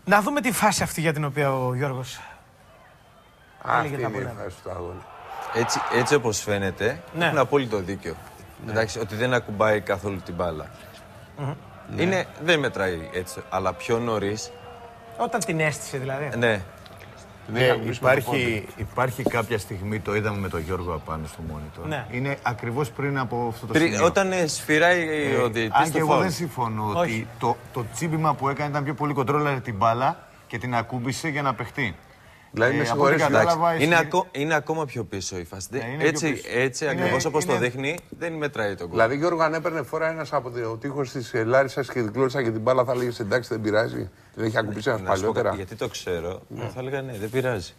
Να δούμε τη φάση αυτή για την οποία ο Γιώργος Αυτή είναι η φάση του αγώνα. Έτσι όπως φαίνεται, έχουν απόλυτο δίκιο. Εντάξει, ότι δεν ακουμπάει καθόλου την μπάλα. Δεν μετράει έτσι, αλλά πιο νωρίς. Όταν την έστησε δηλαδή. Ναι. Υπάρχει κάποια στιγμή, το είδαμε με τον Γιώργο απάνω στο monitor. Ναι. Είναι ακριβώς πριν από αυτό το σημείο. Όταν σφυράει ο διαιτητής. Αν και εγώ δεν συμφωνώ ότι το τσίπημα που έκανε ήταν πιο πολύ κοντρόλαρε την μπάλα και την ακούμπησε για να παιχτεί. Δηλαδή, είναι ακόμα πιο πίσω η φάση. Έτσι ακριβώς όπως το δείχνει, δεν μετράει το γκολ. Δηλαδή, Γιώργο, αν έπαιρνε φορά ένας από το τείχος της Λάρισσας και κυκλώρισα και την μπάλα, θα έλεγε εντάξει, δεν πειράζει. Δεν έχει ακουμπήσει ένας παλιότερα. Γιατί το ξέρω, θα έλεγα ναι, δεν πειράζει.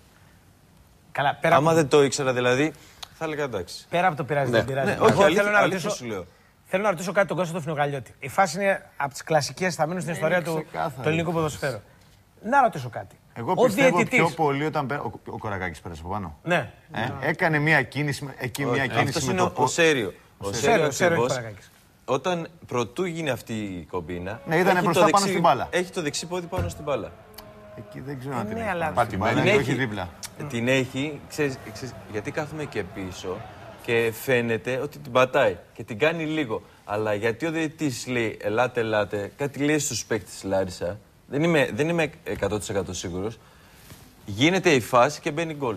Καλά, άμα δεν το ήξερα δηλαδή, θα έλεγα εντάξει. Πέρα από το πειράζει, δεν πειράζει. Ναι, όχι, αλήθεια σου λέω. Θέλω να ρωτήσω κάτι τον Κώστα του Φινογαλιώτη. Η φάση είναι από τις κλασικές, θα μείνουν στην ιστορία του ελληνικού ποδοσφαίρου. Να ρωτήσω κάτι. Εγώ πιστεύω πιο πολύ όταν ο Κορακάκης πέρασε από πάνω. Ναι. Έκανε μια κίνηση. Αυτός είναι ο Σέριο. Ο Σέριο όταν προτού γίνει αυτή η κομπίνα. Ναι, ήταν μπροστά πάνω στην μπάλα. Έχει το δεξί πόδι πάνω στην μπάλα. Εκεί δεν ξέρω αν την έχει. Όχι δίπλα. Την έχει, ξέρεις, γιατί κάθομαι και πίσω και φαίνεται ότι την πατάει και την κάνει λίγο. Αλλά γιατί ο διαιτητής λέει ελάτε, κάτι λέει στους παίκτες της Λάρισα, δεν είμαι 100% σίγουρος, γίνεται η φάση και μπαίνει γκολ.